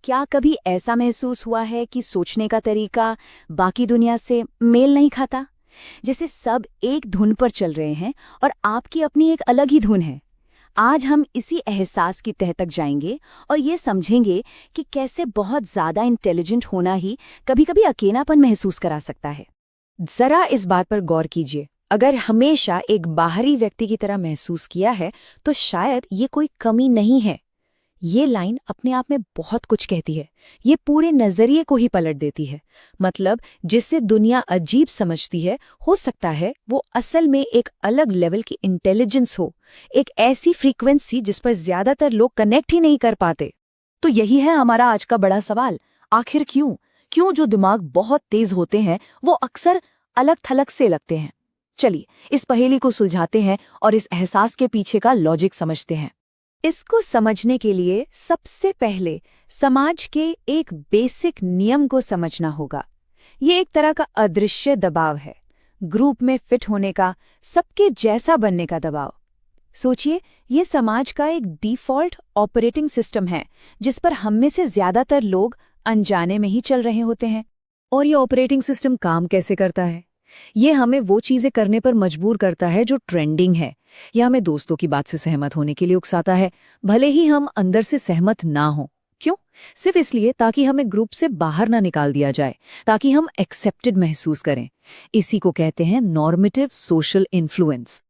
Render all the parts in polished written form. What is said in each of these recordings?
क्या कभी ऐसा महसूस हुआ है कि सोचने का तरीका बाकी दुनिया से मेल नहीं खाता? जैसे सब एक धुन पर चल रहे हैं और आपकी अपनी एक अलग ही धुन है। आज हम इसी एहसास की तह तक जाएंगे और ये समझेंगे कि कैसे बहुत ज्यादा इंटेलिजेंट होना ही कभी-कभी अकेलापन महसूस करा सकता है। जरा इस बात पर गौर कीजिए। अगर हमेशा एक बाहरी व्यक्ति की तरह महसूस किया है तो शायद ये कोई कमी नहीं है। ये लाइन अपने आप में बहुत कुछ कहती है। ये पूरे नजरिए को ही पलट देती है। मतलब जिससे दुनिया अजीब समझती है, हो सकता है वो असल में एक अलग लेवल की इंटेलिजेंस हो, एक ऐसी फ्रीक्वेंसी जिस पर ज्यादातर लोग कनेक्ट ही नहीं कर पाते। तो यही है हमारा आज का बड़ा सवाल, आखिर क्यों जो दिमाग बहुत तेज होते हैं वो अक्सर अलग थलग से लगते हैं। चलिए इस पहेली को सुलझाते हैं और इस एहसास के पीछे का लॉजिक समझते हैं। इसको समझने के लिए सबसे पहले समाज के एक बेसिक नियम को समझना होगा। ये एक तरह का अदृश्य दबाव है, ग्रुप में फिट होने का, सबके जैसा बनने का दबाव। सोचिए, ये समाज का एक डिफ़ॉल्ट ऑपरेटिंग सिस्टम है जिस पर हम में से ज्यादातर लोग अनजाने में ही चल रहे होते हैं। और ये ऑपरेटिंग सिस्टम काम कैसे करता है? ये हमें वो चीजें करने पर मजबूर करता है जो ट्रेंडिंग है, या हमें दोस्तों की बात से सहमत होने के लिए उकसाता है, भले ही हम अंदर से सहमत ना हो। क्यों? सिर्फ इसलिए ताकि हमें ग्रुप से बाहर ना निकाल दिया जाए, ताकि हम एक्सेप्टेड महसूस करें। इसी को कहते हैं नॉर्मेटिव सोशल इन्फ्लुएंस।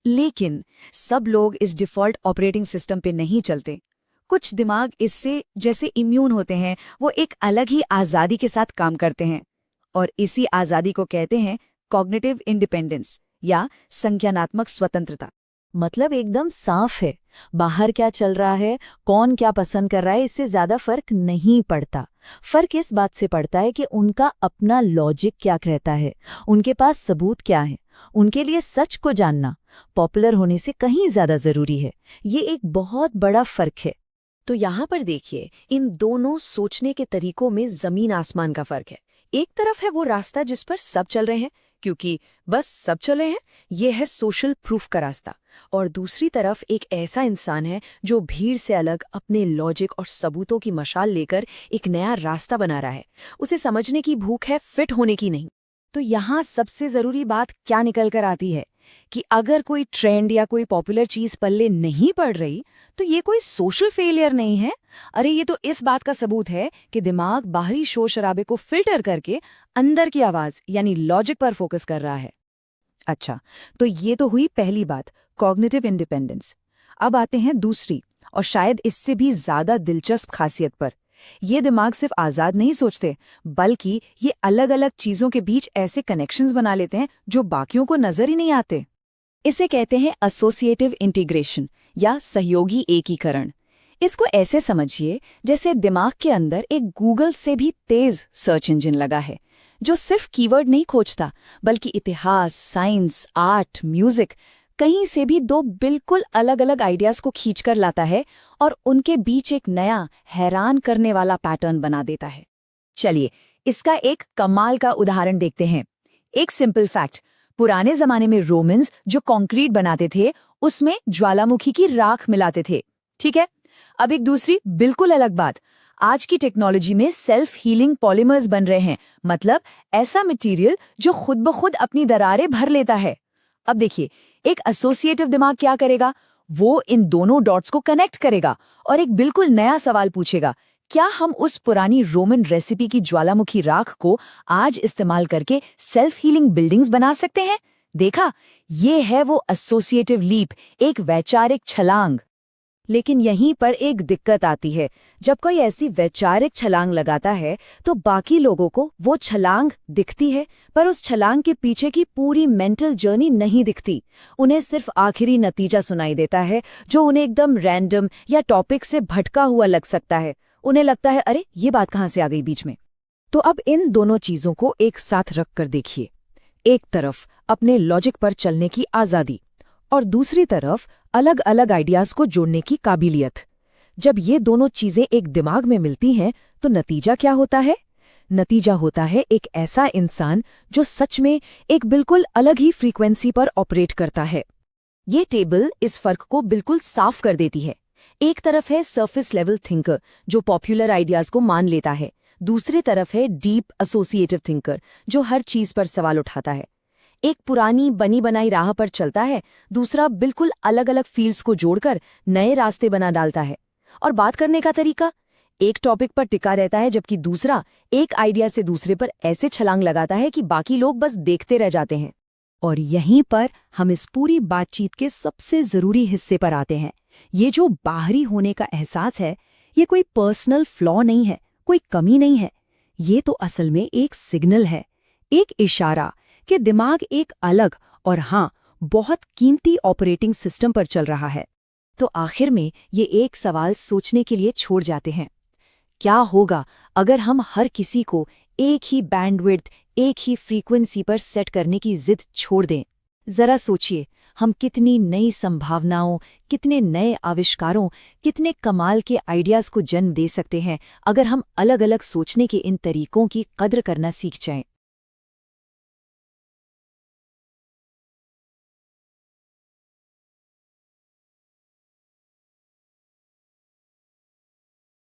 लेकिन सब लोग इस डिफॉल्ट ऑपरेटिंग सिस्टम पे नहीं चलते। कुछ दिमाग इससे जैसे इम्यून होते हैं, वो एक अलग ही आज़ादी के साथ काम करते हैं। और इसी आज़ादी को कहते हैं कॉग्निटिव इंडिपेंडेंस या संज्ञानात्मक स्वतंत्रता। मतलब एकदम साफ है, बाहर क्या चल रहा है, कौन क्या पसंद कर रहा है, इससे ज्यादा फर्क नहीं पड़ता। फर्क इस बात से पड़ता है कि उनका अपना लॉजिक क्या कहता है, उनके पास सबूत क्या है। उनके लिए सच को जानना पॉपुलर होने से कहीं ज्यादा जरूरी है। ये एक बहुत बड़ा फर्क है। तो यहाँ पर देखिए, इन दोनों सोचने के तरीकों में जमीन आसमान का फर्क है। एक तरफ है वो रास्ता जिस पर सब चल रहे हैं क्योंकि बस सब चल रहे हैं, ये है सोशल प्रूफ का रास्ता। और दूसरी तरफ एक ऐसा इंसान है जो भीड़ से अलग अपने लॉजिक और सबूतों की मशाल लेकर एक नया रास्ता बना रहा है। उसे समझने की भूख है, फिट होने की नहीं। तो यहाँ सबसे जरूरी बात क्या निकल कर आती है कि अगर कोई ट्रेंड या कोई पॉपुलर चीज पल्ले नहीं पड़ रही तो ये कोई सोशल फेलियर नहीं है। अरे ये तो इस बात का सबूत है कि दिमाग बाहरी शोर शराबे को फिल्टर करके अंदर की आवाज यानी लॉजिक पर फोकस कर रहा है। अच्छा, तो ये तो हुई पहली बात, कॉग्निटिव इंडिपेंडेंस। अब आते हैं दूसरी और शायद इससे भी ज्यादा दिलचस्प खासियत पर। ये दिमाग सिर्फ आजाद नहीं सोचते, बल्कि ये अलग अलग चीजों के बीच ऐसे कनेक्शंस बना लेते हैं जो बाकियों को नजर ही नहीं आते। इसे कहते हैं एसोसिएटिव इंटीग्रेशन या सहयोगी एकीकरण। इसको ऐसे समझिए जैसे दिमाग के अंदर एक गूगल से भी तेज सर्च इंजन लगा है जो सिर्फ कीवर्ड नहीं खोजता, बल्कि इतिहास, साइंस, आर्ट, म्यूजिक, कहीं से भी दो बिल्कुल अलग अलग आइडियाज को खींचकर लाता है और उनके बीच एक नया हैरान करने वाला पैटर्न बना देता है। चलिए इसका एक कमाल का उदाहरण देखते हैं। एक सिंपल फैक्ट, पुराने जमाने में रोमन्स जो कंक्रीट बनाते थे उसमें ज्वालामुखी की राख मिलाते थे। ठीक है, अब एक दूसरी बिल्कुल अलग बात, आज की टेक्नोलॉजी में सेल्फ हीलिंग पॉलीमर्स बन रहे हैं। मतलब ऐसा मटेरियल जो खुद ब खुद अपनी दरारें भर लेता है। अब देखिए, एक एसोसिएटिव दिमाग क्या करेगा, वो इन दोनों डॉट्स को कनेक्ट करेगा और एक बिल्कुल नया सवाल पूछेगा, क्या हम उस पुरानी रोमन रेसिपी की ज्वालामुखी राख को आज इस्तेमाल करके सेल्फ हीलिंग बिल्डिंग्स बना सकते हैं? देखा, ये है वो एसोसिएटिव लीप, एक वैचारिक छलांग। लेकिन यहीं पर एक दिक्कत आती है। जब कोई ऐसी वैचारिक छलांग लगाता है तो बाकी लोगों को वो छलांग दिखती है, पर उस छलांग के पीछे की पूरी मेंटल जर्नी नहीं दिखती। उन्हें सिर्फ आखिरी नतीजा सुनाई देता है जो उन्हें एकदम रैंडम या टॉपिक से भटका हुआ लग सकता है। उन्हें लगता है, अरे ये बात कहाँ से आ गई बीच में। तो अब इन दोनों चीजों को एक साथ रख कर देखिए। एक तरफ अपने लॉजिक पर चलने की आजादी और दूसरी तरफ अलग अलग आइडियाज को जोड़ने की काबिलियत। जब ये दोनों चीजें एक दिमाग में मिलती हैं तो नतीजा क्या होता है? नतीजा होता है एक ऐसा इंसान जो सच में एक बिल्कुल अलग ही फ्रीक्वेंसी पर ऑपरेट करता है। ये टेबल इस फर्क को बिल्कुल साफ कर देती है। एक तरफ है सरफेस लेवल थिंकर जो पॉपुलर आइडियाज को मान लेता है, दूसरी तरफ है डीप एसोसिएटिव थिंकर जो हर चीज पर सवाल उठाता है। एक पुरानी बनी बनाई राह पर चलता है, दूसरा बिल्कुल अलग अलग फील्ड्स को जोड़कर नए रास्ते बना डालता है। और बात करने का तरीका, एक टॉपिक पर टिका रहता है जबकि दूसरा एक आइडिया से दूसरे पर ऐसे छलांग लगाता है कि बाकी लोग बस देखते रह जाते हैं। और यहीं पर हम इस पूरी बातचीत के सबसे जरूरी हिस्से पर आते हैं। ये जो बाहरी होने का एहसास है, ये कोई पर्सनल फ्लॉ नहीं है, कोई कमी नहीं है। ये तो असल में एक सिग्नल है, एक इशारा कि दिमाग एक अलग और हाँ, बहुत कीमती ऑपरेटिंग सिस्टम पर चल रहा है। तो आखिर में ये एक सवाल सोचने के लिए छोड़ जाते हैं। क्या होगा अगर हम हर किसी को एक ही बैंडविड्थ, एक ही फ्रीक्वेंसी पर सेट करने की जिद छोड़ दें? जरा सोचिए, हम कितनी नई संभावनाओं, कितने नए आविष्कारों, कितने कमाल के आइडियाज को जन्म दे सकते हैं अगर हम अलग अलग सोचने के इन तरीकों की कद्र करना सीख जाएं।